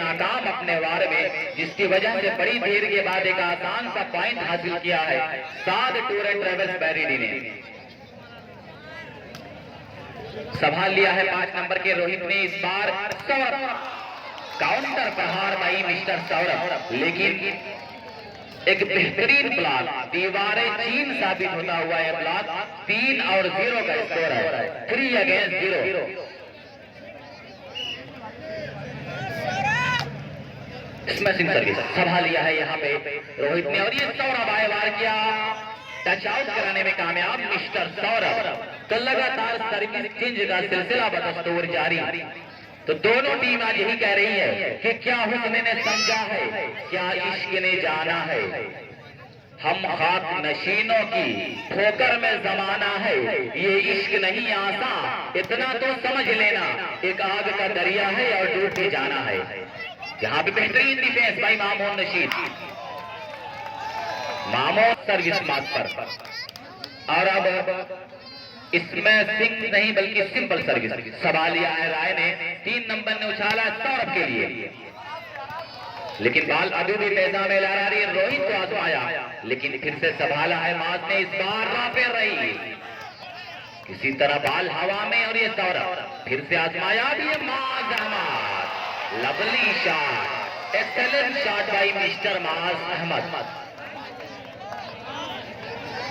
नाकाम अपने वार में, जिसकी वजह से बड़ी देर के बाद एक आसान सा पॉइंट हासिल किया है साद टूर एंड ट्रेवल्स बैरिडी ने। संभाल लिया है 5 नंबर के रोहित ने। इस बार सौरभ काउंटर प्रहार भाई मिस्टर सौरभ, लेकिन एक बेहतरीन ब्लॉक, दीवारें चीन साबित होता हुआ है ब्लॉक। 3 और 0 का स्कोर है, 3 अगेंस्ट 0। स्मैशिंग सर्विस संभाल लिया है यहाँ पे रोहित ने, और ये सौरभ आए वार किया, टच आउट कराने में कामयाब मिस्टर सौरभ। तो लगातार सर्विस चेंज का सिलसिला बदस्तूर जारी। तो दोनों टीम आज यही कह रही है कि क्या हुस्न ने समझा है, क्या इश्क ने जाना है, हम खाक नशीनों की ठोकर में जमाना है, ये इश्क नहीं आसा, इतना तो समझ लेना, एक आग का दरिया है और डूब के जाना है। यहाँ पे बेहतरीन डिफेंस भाई मामून नशीद, मामून सर्विस मार्क पर, और अब इसमें सिंह नहीं बल्कि सिंपल सर्विस संभाल लिया है राय ने। 3 नंबर ने उछाला सौरभ के लिए, लेकिन बाल अभी भी पैसा में ला रही है, रोहित को आजमाया, लेकिन फिर से संभाला है माज ने। इस बार राफेल रही किसी तरह बाल हवा में, और ये सौरभ फिर से आजमाया भी है Maaz Ahmed. Lovely shot, excellent shot by mister Maaz Ahmed.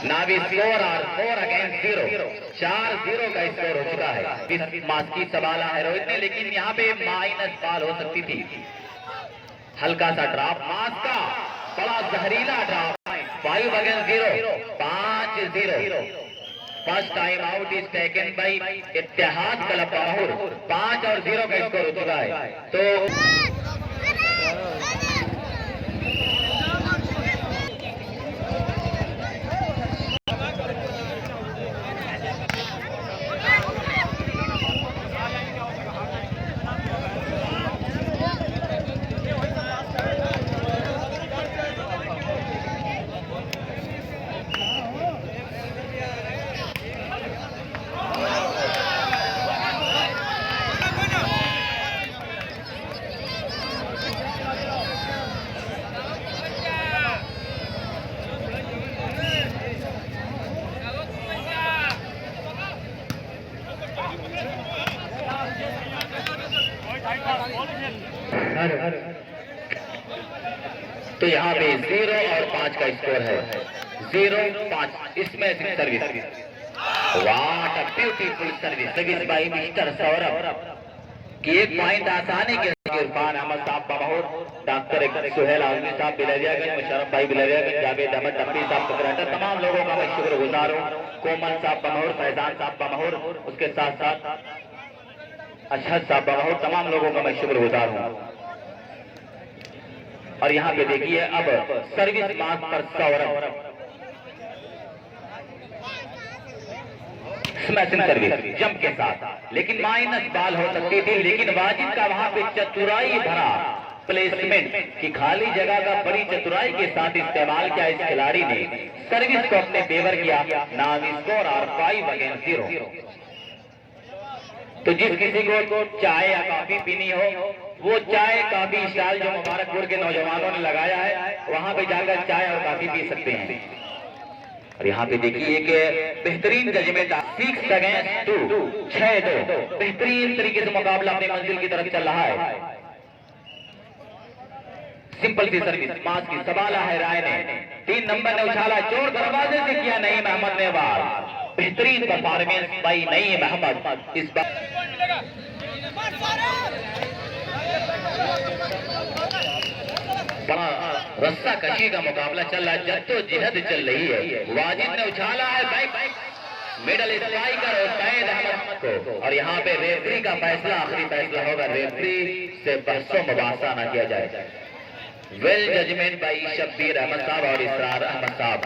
Navi score और 4 अगेंस्ट 0, 4-0 का स्कोर हो चुका है। इस मास की संभाला है रोहित ने, लेकिन यहाँ पे माइनस बॉल हो सकती थी। हल्का सा ड्रॉप मास का, बड़ा जहरीला drop. 5 against 0, 5-0। First time out is taken by Ittehad club Pahur. 5 और 0 का स्कोर हो चुका है। तो तो यहाँ पे 0 और 5 का स्कोर है, 0-5। इसमें service, what a beautiful service, service by mister Saurabh की। एक पॉइंट आसानी के इरफान अहमद साहब बमहोर, डॉक्टर सुहेल आजमी साहब बिलरियागंज, मुशर्रफ भाई बिलरियागंज, जावेद अहमद डब्बी साहब ककराटा, तमाम लोगों का मैं शुक्रगुजार हूँ। कोमल साहब बमहोर, फैजान साहब बमहोर, उसके साथ साथ अशहद साहब बमहोर, तमाम लोगों का मैं शुक्रगुजार हूँ। और यहाँ पे देखिए अब सर्विस मार्क पर सौरभ, स्मैशिंग सर्विस जंप के साथ, लेकिन माइनस बॉल हो सकती थी, लेकिन वाजिद का वहां पे चतुराई भरा प्लेसमेंट की खाली जगह का बड़ी चतुराई के साथ इस्तेमाल किया इस खिलाड़ी ने, सर्विस को अपने फेवर किया। नाम स्कोर और 5 अगेंस्ट 0। तो जिस किसी को चाय या कॉफी पीनी हो, वो चाय काफी स्टाइल जो मुबारकपुर के नौजवानों ने लगाया है, वहां पे जाकर चाय और कॉफी पी सकते हैं। और यहाँ पे देखिए कि बेहतरीन जजमेंट, 6 अगेंस्ट 2, 6-2, बेहतरीन तरीके से मुकाबला अपनी मंजिल की तरफ चल रहा है। सिंपल सी सर्विस मास की संभाला है राय ने। 3 नंबर ने उछाला, चोर दरवाजे से किया नईम अहमद ने वार। बेहतरीन परफॉर्मेंस भाई नईम अहमद इस बार। बड़ा रस्सा कशी का मुकाबला चल रहा है, जद्दोजहद चल रही है। वाजिद ने उछाला है बाइक, मिडल स्ट्राइकर और सैयद अहमद को, और यहाँ पे रेफरी का फैसला, आखिरी फैसला होगा, रेफरी से बहसो मुबासा न किया जाए। Well judgement by Shabbir Ahmed साहब और इसरार अहमद साहब।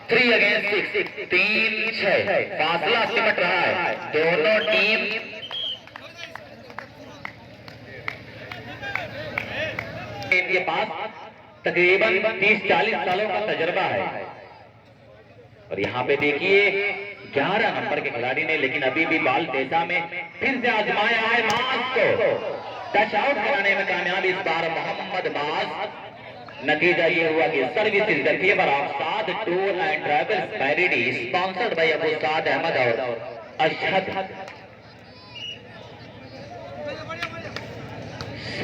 3 अगेंस्ट 6, 3-6 फासला सिमट रहा है दोनों टीम। इनके पास तकरीबन 30-40 सालों का तजर्बा है। और यहाँ पे देखिए 11 नंबर के खिलाड़ी ने, लेकिन अभी भी बाल तेजा में फिर से आजमाया है मास को। टच आउट कराने में कामयाब इस बार मोहम्मद बाज। नतीजा ये हुआ कि service is the favour of Saad tour and travels पैरिडी स्पॉन्सर्ड बाय अबू साद अहमद और अशहद। इस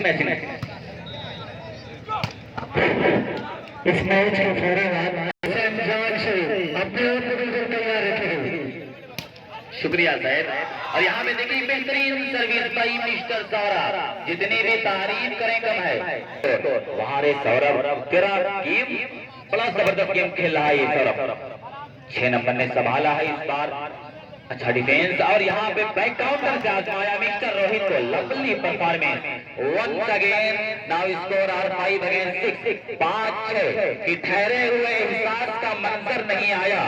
मैच के फौरन बाद अपने आप को बिल्कुल तैयार रखेंगे। शुक्रिया साहब। और यहाँ पे देखिए बेहतरीन सर्विस बाई मिस्टर सौरभ, जितनी भी तारीफ करें कम है। वहाँ रे सौरभ तेरा गेम बड़ा जबरदस्त गेम खेल रहा है ये सौरभ। 6 नंबर ने संभाला है इस बार, अच्छा डिफेंस। और यहाँ पे बैक काउंटर से आजमाया मिस्टर रोहित को, lovely performance once again. Now score are 5 against 6, 5-6 कि ठहरे हुए एहसास का मंजर नहीं आया,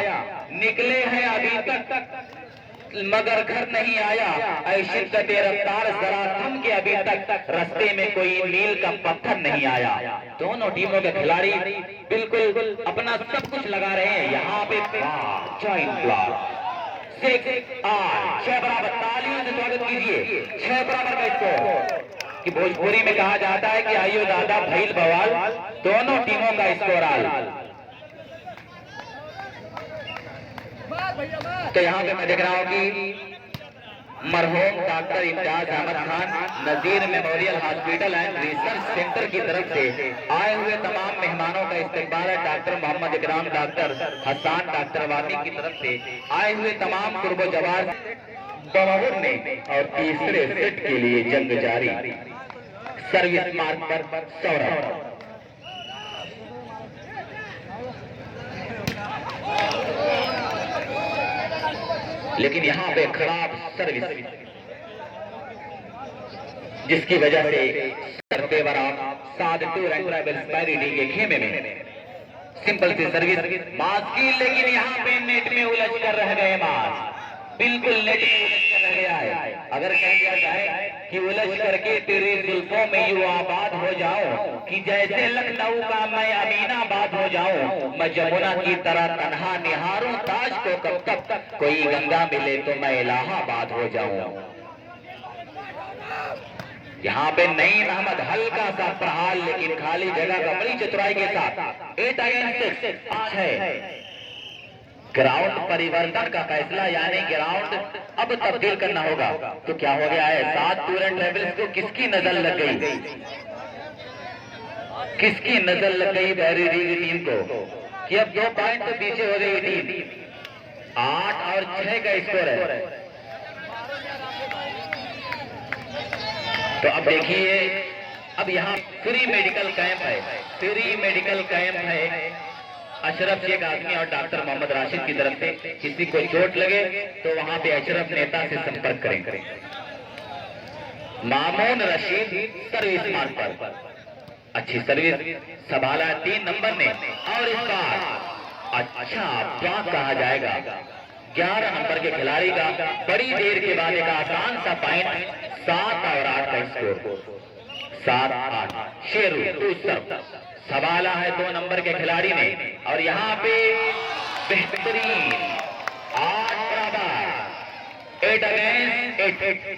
निकले हैं अभी तक मगर घर नहीं आया। ऐसी रफ्तार जरा थम के अभी तक रास्ते में कोई मील का पत्थर नहीं आया। दोनों टीमों के खिलाड़ी बिल्कुल अपना सब कुछ लगा रहे हैं। यहाँ पे जॉइंट ब्लॉक 6 बराबर, तालियों से स्वागत कीजिए 6 बराबर का स्कोर कि भोजपुरी में कहा जाता है कि आइयो दादा भैल बवाल, दोनों टीमों का स्कोर आल। तो यहाँ पे मैं देख रहा हूँ कि मरहूम doctor Imtiaz Ahmed Khan Nazir memorial hospital and research centre की तरफ से आए हुए तमाम मेहमानों का इस्तकबाल है। डॉक्टर मोहम्मद इकराम, डॉक्टर हसन, डॉक्टर वामी की तरफ से आए हुए तमाम कुर्बो जवान बहादुर ने। और तीसरे सेट के लिए जंग जारी, सर्विस मार्ग पर सौरभ। लेकिन यहाँ पे खराब सर्विस जिसकी वजह से favour of Saad tour and travels parody के खेमे में सिंपल सी सर्विस मास की। लेकिन यहाँ पे नेट में उलझ कर रह गए मास, बिल्कुल नेट में उलझ कर रह गया है। अगर कह दिया जाए कि उलझ करके तेरे जुल्फों में यूं आबाद हो जाओ कि जैसे लखनऊ का मैं अमीनाबाद हो जाऊं, मैं जमुना की तरह तन्हा निहारूं ताज को, कब तक कोई गंगा मिले तो मैं इलाहाबाद हो जाऊं। यहाँ पे नईम अहमद हल्का सा प्रहार, लेकिन खाली जगह का बड़ी चतुराई के साथ 8 अगेंस्ट 6 है। ग्राउंड परिवर्तन का फैसला, यानी ग्राउंड अब तब्दील करना होगा। तो क्या हो गया है, 7 टूर एंड ट्रैवल्स को किसकी नजर लग गई, किसकी नजर लग गई पैरिडी की टीम को कि अब 2 पॉइंट से पीछे हो गई टीम। 8 और 6 का स्कोर है। तो अब देखिए, अब यहाँ फ्री मेडिकल कैंप है, फ्री मेडिकल कैंप है। अशरफ शेख आदमी और डॉक्टर मोहम्मद राशिद की तरफ से किसी को चोट लगे तो वहां पे अशरफ नेता से संपर्क करें। मामून रशीद सर्विस मार्ग पर अच्छी सर्विस संभाला 3 नंबर ने। और इस बार अच्छा ब्लॉक कहा जाएगा 11 नंबर के खिलाड़ी का, बड़ी देर के बाद एक आसान सा पॉइंट। 7 और 8 का स्कोर, 7-8 शेरू संभाला है 2 नंबर के खिलाड़ी ने। और यहाँ पे बेहतरीन 8 बराबर 8 अगेंस्ट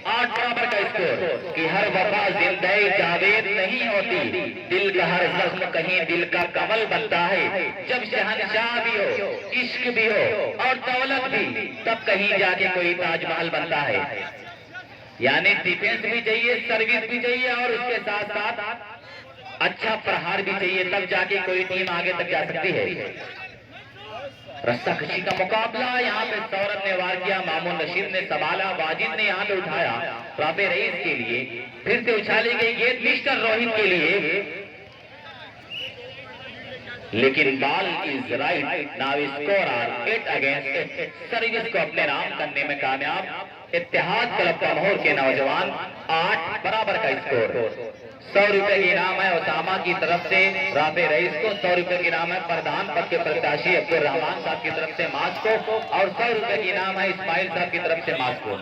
8 बराबर का स्कोर कि हर वफा जिंदगी जावेद नहीं होती, दिल का हर जख्म कहीं दिल का कमल बनता है। जब शहंशाह भी हो, इश्क भी हो और दौलत भी, तब कहीं जाके कोई ताजमहल बनता है। यानी डिफेंस भी चाहिए, सर्विस भी चाहिए और उसके साथ साथ अच्छा प्रहार भी चाहिए, तब जाके कोई टीम आगे तक जा सकती है। रस्सा कशी का मुकाबला, यहाँ पे सौरभ ने वार किया, मामून रशीद ने संभाला, वाजिद ने यहाँ पे उठाया राफे रईस के लिए। फिर से उछाली गई गेंद मिस्टर रोहित के लिए, लेकिन ball is right. Now score are 8 against. Service को अपने नाम करने में कामयाब इत्तेहाद क्लब का मोहर के नौजवान। 8 बराबर का स्कोर। 100 रुपए की इनाम है उसामा की तरफ से राफे रईस को, 100 रुपए की इनाम है प्रधान पद के प्रत्याशी अब्दुल रहमान साहब की तरफ से मास को, और 100 रुपए की इनाम है इस्माइल साहब की तरफ से मास को।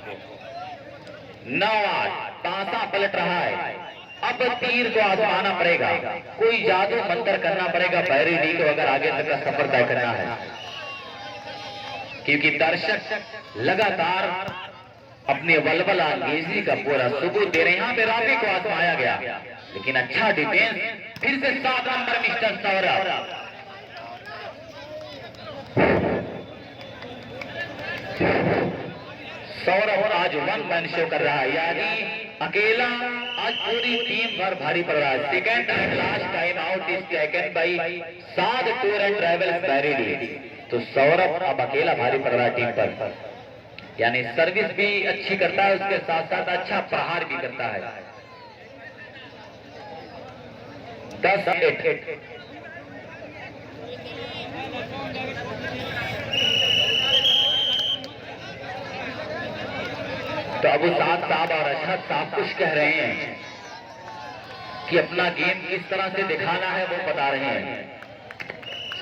9-8 तांसा पलट रहा है। अब तीर को आजमाना पड़ेगा, कोई जादू मंत्र करना पड़ेगा पैरिडी को अगर आगे तक का सफर तय करना है, क्योंकि दर्शक लगातार अपनी वलवला अंगेजी का पूरा सबूत दे रहे। यहाँ पे रॉबी को आजमाया गया, लेकिन अच्छा डिफेंस। फिर से 7 नंबर मिस्टर सौरभ। सौरभ आज 1 मैन शो कर रहा है, यानी अकेला आज पूरी टीम पर भारी पड़ रहा है। Second and last time out is taken by Saad tour and travels बैरिडी। तो सौरभ अब अकेला भारी पड़ रहा है टीम पर, यानी सर्विस भी अच्छी करता है, उसके साथ साथ अच्छा प्रहार भी करता है। 10-8। तो अबू साद साहब और अशरफ साहब कुछ कह रहे हैं कि अपना गेम किस तरह से दिखाना है वो बता रहे हैं।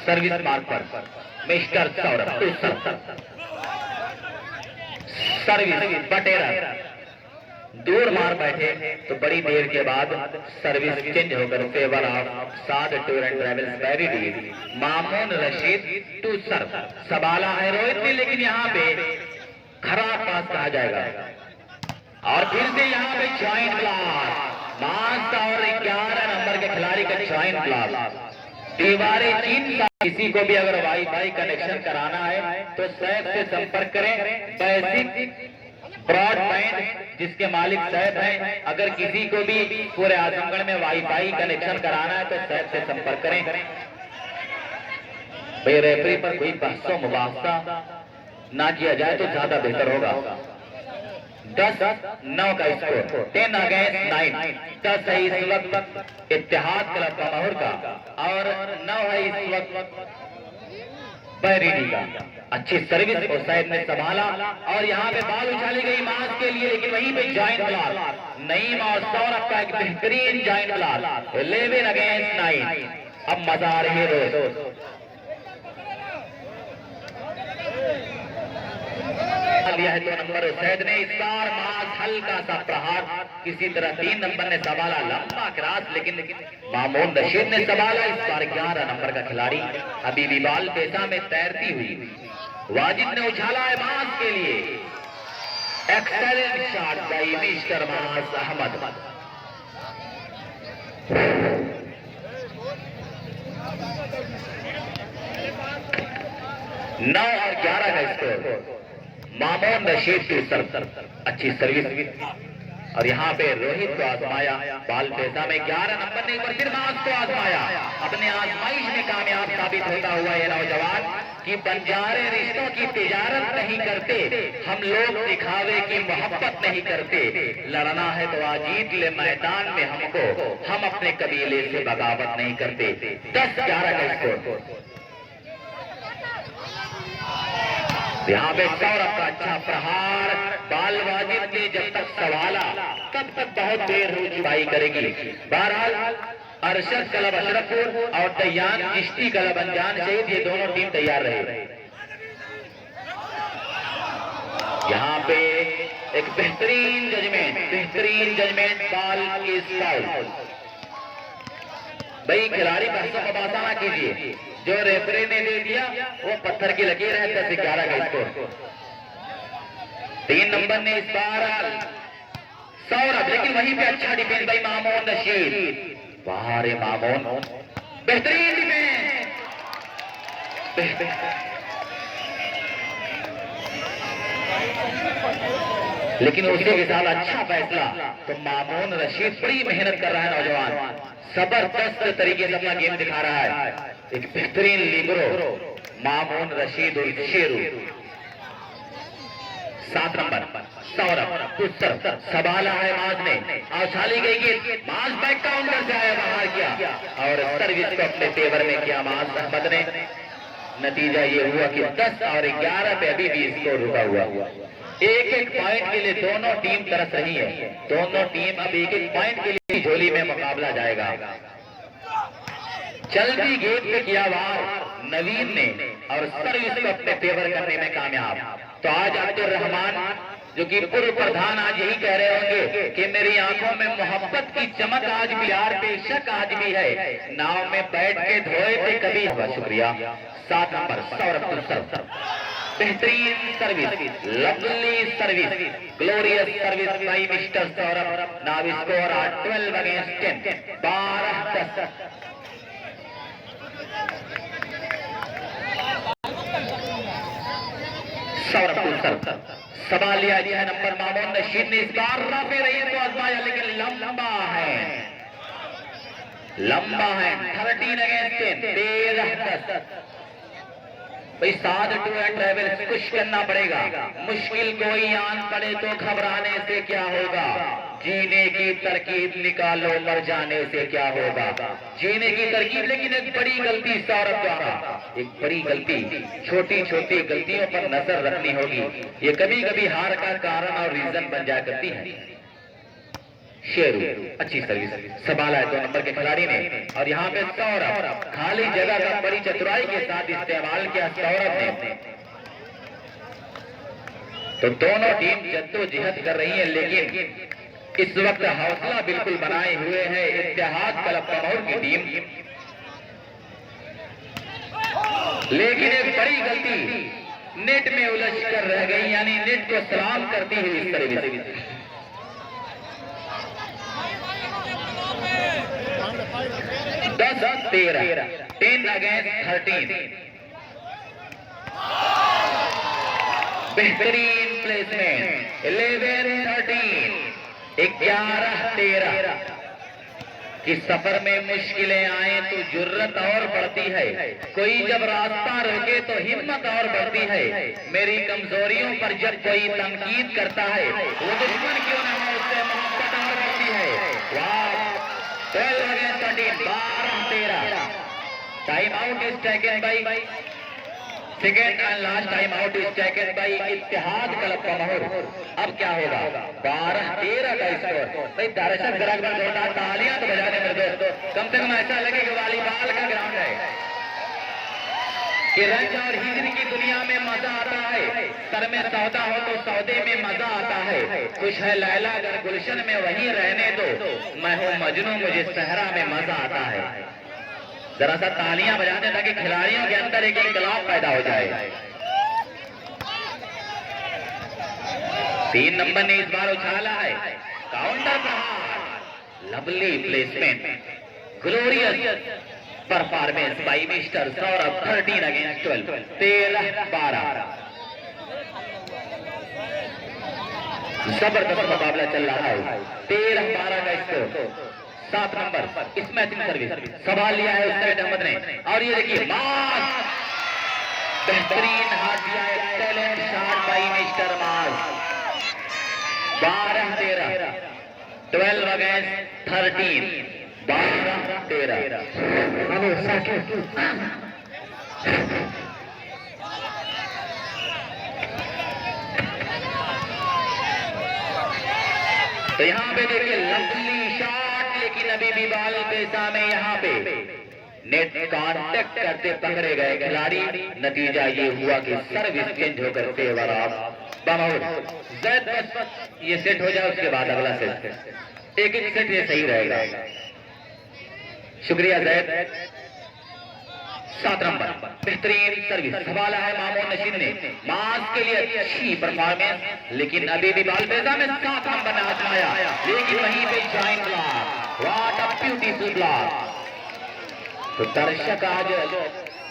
सर्विस मार्क पर मिस्टर सौरभ सर्विस बटेरा दूर मार बैठे, तो बड़ी देर के बाद सर्विस चेंज होकर favour of Saad tour and travels बैरिडी मामून रशीद टू सर्व। सवाला है रोहित ने, लेकिन यहाँ पे खराब पास कहा जाएगा। और फिर से यहाँ पे ज्वाइंट ब्लॉक मास और 11 नंबर के खिलाड़ी का ज्वाइंट ब्लॉक। दीवारें 3। किसी को भी अगर वाईफाई कनेक्शन कराना है तो सैफ से संपर्क करें। बेसिक ब्रॉडबैंड जिसके मालिक सैफ हैं, अगर किसी को भी पूरे आजमगढ़ में वाईफाई कनेक्शन कराना है तो सैफ से संपर्क करें। भाई रेफरी पर कोई बहसो मुबाहसा ना किया जाए तो ज्यादा बेहतर होगा। 10-9 का स्कोर, 10 अगेंस्ट 9। 10 है इस वक्त इत्तेहाद क्लब का माहौर का, और 9 है इस वक्त बैरिडी का। अच्छी सर्विस हुसैन ने संभाला, और यहाँ पे बॉल उछाली गई मास के लिए, लेकिन वहीं पे जॉइंट ब्लॉक नईम और सौरभ का एक बेहतरीन जॉइंट ब्लॉक। 11 अगेंस्ट 9। अब मजा आ रही है दोस्त। लिया है 2 नंबर हुसैन ने। इस बार मास हल्का सा प्रहार, किसी तरह 3 नंबर ने संभाला लंबा क्रॉस, लेकिन मामून रशीद ने संभाला। इस बार 11 नंबर का खिलाड़ी अभी भी बॉल पेशा में तैरती हुई वाजिद ने उछाला है मास के लिए। एक्सेलेंट शॉट बाय मिस्टर मास अहमद। 9 और 11 का स्कोर। मामून रशीद की अच्छी सर्विस, और यहाँ पे रोहित को आजमाया बाल पेशा में। 11 नंबर ने एक बार फिर मास को आजमाया। अपने आजमाइश में कामयाब साबित होता हुआ यह नौजवान कि बंजारे रिश्तों की तिजारत नहीं करते, हम लोग दिखावे की मोहब्बत नहीं करते। लड़ना है तो आज जीत ले मैदान में हमको, हम अपने कबीले से बगावत नहीं करते। 10-11 का स्कोर। यहाँ पे सौरभ का अच्छा प्रहार, बाल वाजिद ने जब तक संभाला तब तक बहुत देर हो चुकाई करेगी। बहरहाल अरशद क्लब अशरफपुर और तैयार चिश्ती क्लब अनजान शहीद, ये दोनों टीम तैयार रहे। यहाँ पे एक बेहतरीन जजमेंट बॉल की फाउल। भाई खिलाड़ी बहसों का बासा ना कीजिए, जो रेफरी ने दे दिया वो पत्थर की लकीर है। 10-11 का स्कोर। 3 नंबर ने इस बार सौरभ, लेकिन वहीं पे अच्छा डिफेंस भाई मामून रशीद। बाहर है मामून, बेहतरीन डिफेंस। लेकिन उसी के साथ अच्छा फैसला। तो मामून रशीद बड़ी मेहनत कर रहा है नौजवान, जबरदस्त तरीके से अपना गेम दिखा रहा है। एक बेहतरीन लिबरो मामून रशीद और शेरू। 7 नंबर सौरभ संभाला है माज ने, औछाली गई गेंद, माज बैक काउंटर से आया, बाहर किया और सर्विस को अपने फेवर में किया माज अहमद ने। नतीजा ये हुआ कि 10 और 11 पे अभी भी स्कोर रुका हुआ। एक पॉइंट के लिए दोनों टीम तरस रही है। दोनों टीम अब एक पॉइंट के लिए झोली में मुकाबला जाएगा। चलती गेंद पे किया वार नवीन ने, और सर्विस को अपने फेवर करने में कामयाब। तो आज अब्दुल रहमान जो कि पूर्व प्रधान आज यही कह रहे होंगे कि मेरी आंखों में मोहब्बत की चमक आज भी, यार बेशक आज भी है, नाव में बैठ के धोए थे कभी। शुक्रिया। 7 नंबर सौरभ बेहतरीन service, lovely service, glorious service by mister Saurabh. Now score 12 against 10, 12-10। Saurabh को सर्व सवाल लिया 6 नंबर मामून नशीद ने इस बार रफे रही को आजमाया, लेकिन लंबा है 13 अगेंस्ट 10, 13-10। भाई 7 टू एंड ट्रेवल कुछ करना पड़ेगा, मुश्किल कोई आन पड़े तो घबराने से क्या होगा, जीने की तरकीब निकालो, मर जाने से क्या होगा। जीने की तरकीब, लेकिन एक बड़ी गलती सौरभ द्वारा, एक बड़ी गलती, छोटी छोटी गलतियों पर नजर रखनी होगी, ये कभी कभी हार का कारण और रीजन बन जाया करती है। शेरू अच्छी सर्विस संभाला है 2 नंबर के खिलाड़ी ने, और यहाँ पे सौरभ खाली जगह का बड़ी चतुराई के साथ इस्तेमाल किया सौरभ ने। तो दोनों टीम जद्दोजहद कर रही है, लेकिन इस वक्त हौसला बिल्कुल बनाए हुए है इत्तेहाद क्लब कमौर की टीम। लेकिन एक बड़ी गलती नेट में उलझ कर रह गई, यानी नेट को सलाम करती हुई सर्विस। 10-13, 10 अगेंस्ट 13। बेहतरीन प्लेसमेंट, 11-13, 11-13। कि सफर में मुश्किलें आए तो जुर्रत और बढ़ती है, कोई जब रास्ता रोके तो हिम्मत और बढ़ती है। मेरी कमजोरियों पर जब कोई तनकीद करता है, वो दुश्मन क्यों ना हो, उससे मोहब्बत और बढ़ती है। वाह, 12 against 13, 12-13। Time out is taken by, second and last time out is taken by Ittehad club कमौर। अब क्या होगा, 12-13 का स्कोर। भाई दर्शक ग्राहक में जोरदार तालियां तो बजाने मेरे दोस्तों, कम से कम ऐसा लगे कि वॉलीबॉल का ग्राउंड है, कि रंग और हिजरी की दुनिया में मजा आता है। सर में सौदा हो तो सौदे में मजा आता है, खुश है लैला अगर गुलशन में वहीं रहने दो, मैं हूँ मजनू मुझे सहरा में मजा आता है। जरा सा तालियां बजाने ताकि खिलाड़ियों के अंदर एक इंकलाब पैदा हो जाए। 3 नंबर ने इस बार उछाला है, काउंटर प्रहार, lovely placement, glorious performance by mister Saurabh. 13 against 12, 13-12। जबरदस्त मुकाबला चल रहा है, 13-12 का स्कोर। 7 नंबर इस मैच में सर्विस सवाल लिया है उस्ताद अहमद ने, और ये देखिए मास, बेहतरीन हाथ दिया है, talent shot by mister mass. 12-13, 12 against 13, 12-13। तो यहाँ पे देखिए लवली शॉट, लेकिन अभी भी बाल पेशा में यहाँ पे नेट कांटेक्ट करते पकड़े गए खिलाड़ी। नतीजा ये हुआ कि सर्विस चेंज होकर फेवर ऑफ कमौर। जैद बस ये सेट हो जाए, उसके बाद अगला सेट, एक सेट ये सही रहेगा। शुक्रिया जैद। 7 नंबर बेहतरीन सर्विस संभाला है मामून नशीद ने, मास के लिए अच्छी परफॉर्मेंस, लेकिन अभी भी बाल बेजा में 7 नंबर ने आजमाया, लेकिन वहीं पे joint block. What a beautiful block. तो दर्शक आज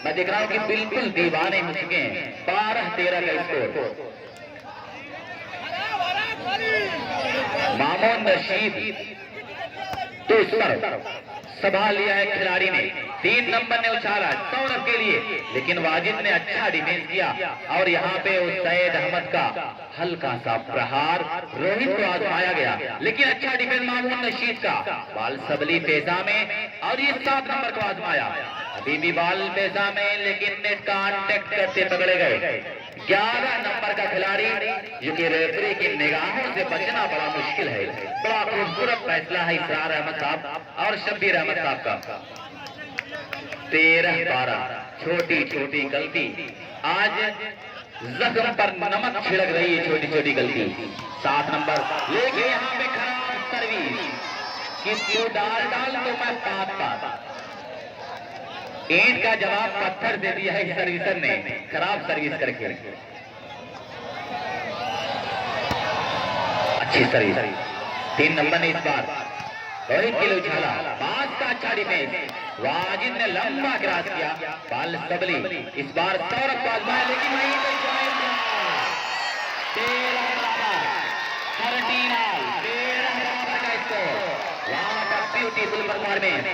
मैं देख रहा हूं कि बिल्कुल दीवाने हो चुके हैं। 12-13 का स्कोर। मामून नशीद तो संभाल लिया है खिलाड़ी ने। 3 नंबर ने उछाला सौरभ के लिए, लेकिन वाजिद ने अच्छा डिफेंस किया, और यहाँ पे उस सैयद अहमद का हल्का सा प्रहार रोहित को आजमाया गया, लेकिन अच्छा डिफेंस मामून नशीद का। बाल सबली पेशा में, और ये 7 नंबर को आजमाया, अभी भी बाल पेशा में, लेकिन नेट कांटेक्ट करते पकड़े गए। 11 नंबर का खिलाड़ी, जो कि रेफरी की निगाहों से बचना बड़ा मुश्किल है। बड़ा खूबसूरत फैसला है इसरार अहमद साहब और शब्बीर अहमद साहब का। 13-12, छोटी छोटी गलती, आज जख्म पर नमक छिड़क रही है, छोटी छोटी गलती। 7 नंबर, लेकिन यहाँ पे खराब सर्विस, कि तू डाल तो मैं पात। ईंट का जवाब पत्थर दे दिया है सर्विसर ने, खराब सर्विस करके। अच्छी सर्विस, 3 नंबर ने इस बार रोहित के लिए उछाला, 5 का अच्छा डिफेंस, वाजिद ने लंबा क्रॉस किया, बाल सबली इस बार सौरभ को आजमाया लेकिन वहीं पे जॉइन था। 13 बराबर, 13 ऑल, 13 बराबर का स्कोर। वहां पर ब्यूटीफुल परफॉर्मेंस,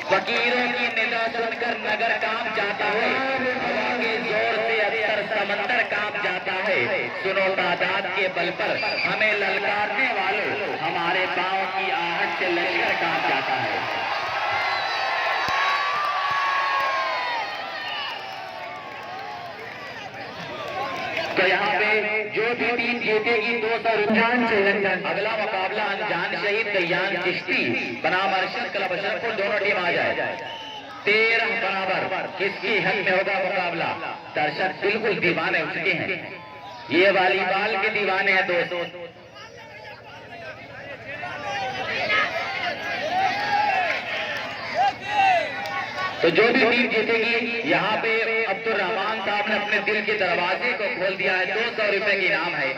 फकीरों की निदा सुनकर नगर कांप जाता है, हवा के जोर से अक्सर समंदर कांप जाता है, सुनो तादाद के बल पर हमें ललकारने वालों, हमारे पांव की आहट से लश्कर कांप जाता है। तो यहाँ पे जो भी टीम जीतेगी 200 रुपये। अगला मुकाबला अनजान शहीद कल्याण चिश्ती बनाम अरशद क्लब अशरफपुर, दोनों टीम आ जाए। 13 बराबर, किसकी हक में होगा मुकाबला? दर्शक बिल्कुल दीवाने हो चुके हैं, ये वॉलीबॉल के दीवाने हैं दोस्तों। तो जो भी टीम जीतेगी, यहाँ पे अब्दुल रहमान साहब ने अपने दिल के दरवाजे को खोल दिया है। 200 रुपए की इनाम है।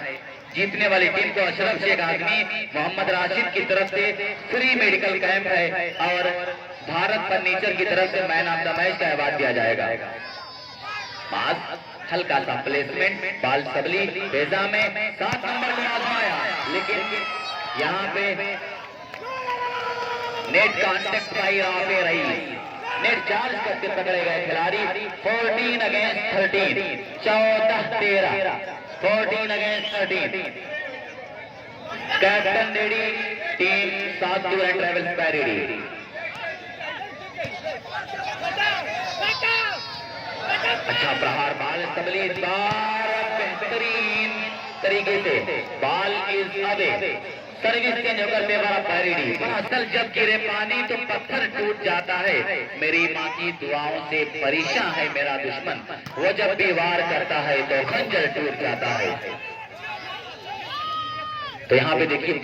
जीतने वाली टीम को अशरफ शेख आदमी मोहम्मद राशिद की तरफ से फ्री मेडिकल कैंप है और भारत फर्नीचर की तरफ से मैन ऑफ द मैच का अवार्ड दिया जाएगा। पास हल्का सा प्लेसमेंट, बाल सबली बेजा में 7 नंबर को आजमाया, लेकिन यहाँ पे नेट कांटेक्ट पाई पे रही, नेट चार्ज करके पकड़े गए खिलाड़ी। 14 against 13, 14-13, 14 against 13। Captain ready, team Saad tour and travels by Reddy. अच्छा प्रहार, बाल सबली इस बार बेहतरीन तरीके से, बाल इज अवे, सर्विस चेंज होकर बेवारा पैरेडी। असल जब गिरे पानी तो पत्थर टूट जाता है, मेरी माँ की दुआओं से परेशान है मेरा दुश्मन, वो जब भी वार करता है तो खंजर टूट जाता है। तो यहाँ पे देखिए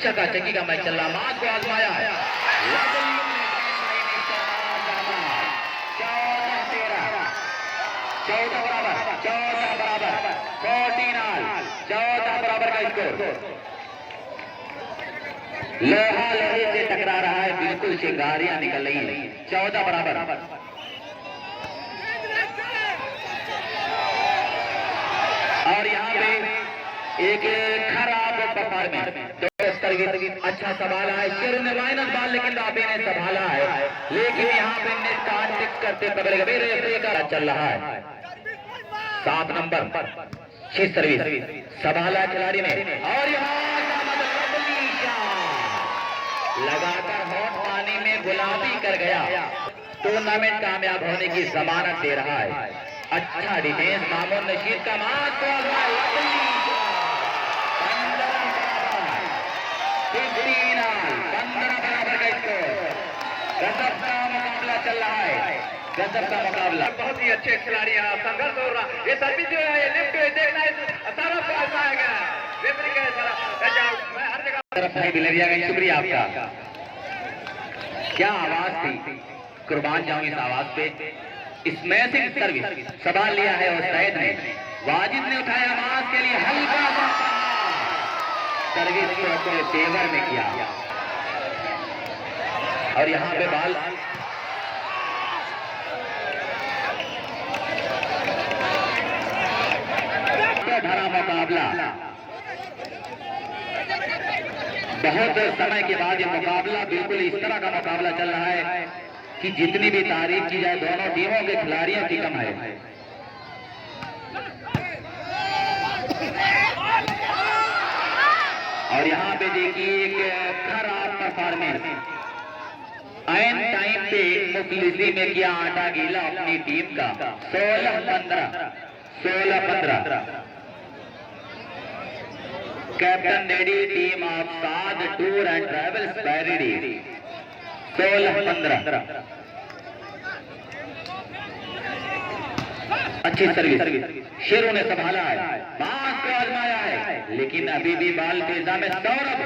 चकाचकी का मैच चल रहा, माँ को आजमाया है, 14 बराबर, 14 बराबर, 14 ऑल, 14 बराबर का स्कोर। लोहा लोहे से टकरा रहा है, बिल्कुल चिंगारियां निकल रही है। 14 बराबर। और यहाँ पे एक खराब परफॉर्मेंस, अच्छा संभाला है शेर ने, माइनस बॉल लेकिन राबे ने संभाला है, लेकिन यहाँ पे नेट कांटेक्ट करते पकड़े गए, चल रहा है। 7 नंबर, 6 सर्विस संभाला खिलाड़ी ने, और यहाँ लगाकर हॉट पानी में गुलाबी कर गया, टूर्नामेंट कामयाब होने की जमानत दे रहा है। अच्छा डिफेंस, मामून नशीद का मार, 15 बराबर का स्कोर। गजब का मुकाबला चल रहा है, गजब का मुकाबला। बहुत ही अच्छे खिलाड़ी यहाँ संघर्ष हो रहा, ये सर्विस जो है लिफ्ट देखना है, सारा आया गया हर जगह तरफ है बिलरिया गंज। शुक्रिया आपका, क्या आवाज थी, कुर्बान जाऊं इस आवाज पे। स्मैशिंग सर्विस सवाल लिया है और सैयद ने, वाजिद ने उठाया आवाज के लिए, हल्का सा सर्विस को अपने फेवर में किया, और यहाँ पे बाल धरा मुकाबला। बहुत समय के बाद ये मुकाबला बिल्कुल इस तरह का मुकाबला चल रहा है कि जितनी भी तारीफ की जाए दोनों टीमों के खिलाड़ियों की कम है। और यहाँ पे देखिए एक खराब परफॉर्मेंस, आयन टाइम पे मुखलिसी में किया आटा गीला अपनी टीम का। 16-15 captain ready, team of Saad tour and travels by ready. 16-15 अच्छी सर्विस शेरों ने संभाला है, बास को आजमाया है, लेकिन अभी भी बाल तेजा में सौरभ,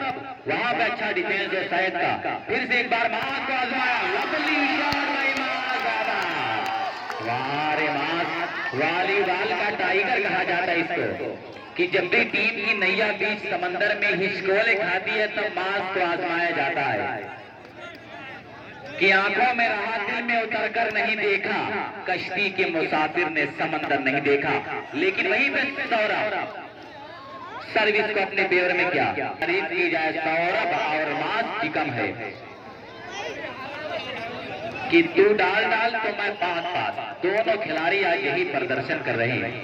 वहां पे अच्छा डिफेंस है सैयद का। फिर से एक बार मास को आजमाया, लवली शॉट बाय मास, वाह रे मास, वॉलीबॉल का टाइगर कहा जाता है इसको। कि जब भी टीम की नैया बीच समंदर में हिचकोले खाती है तब मांस को आजमाया जाता है कि आंखों में रहा दिल में उतरकर नहीं देखा, कश्ती के मुसाफिर ने समंदर नहीं देखा। लेकिन वहीं पे सौरभ सर्विस को अपने फेवर में क्या तारीफ की जाए, सौरभ और मास चिकम है कि तू डाल तो मैं पास। दोनों खिलाड़ी आज यही प्रदर्शन कर रहे हैं।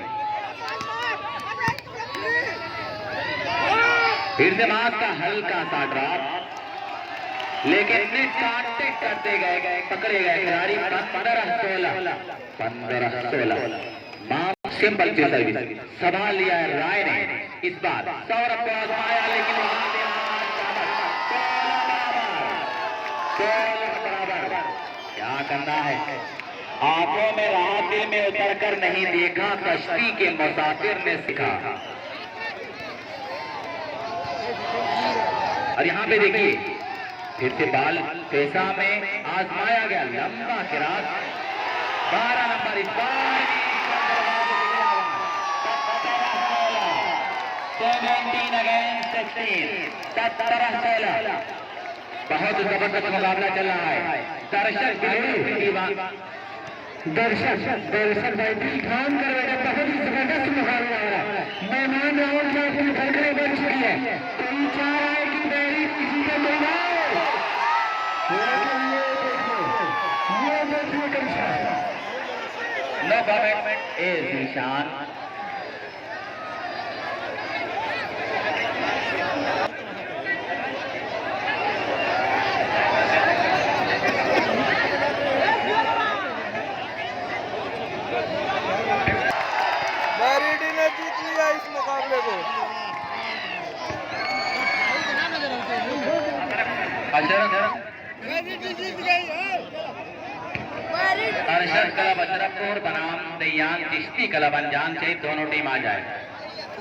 फिर से मास का हल्का सा ड्रॉप, लेकिन नेट काटते करते गए, पकड़े गए खिलाड़ी 15-16 सिंपल से सर्विस संभाल लिया है राय ने। इस बार सौरभ को आजमाया, लेकिन बराबर क्या करना है, आंखों में रहा दिल में उतरकर नहीं देखा, कश्ती के मुसाफिर ने सीखा। और यहाँ पे देखिए फिर से बाल पेशा में आजमाया गया, लंबा किरात 12 नंबर इस बार 17 अगेंस्ट 16 बहुत जबरदस्त मुकाबला चल रहा है। दर्शक भाई दिल काम कर रहे हैं, बहुत ही जबरदस्त मुकाबला हो रहा है। मेहमान राउंड में अपनी फलकरें बन चुकी है, कोई चाह रहा है कि बैरी किसी का मिलना नो कमेंट इज निशान। मैरिडी ने जीत लिया इस मुकाबले को। अरशद क्लब अशरफपुर बनाम दयान चिश्ती क्लब अंजाम से दोनों टीम आ जाए।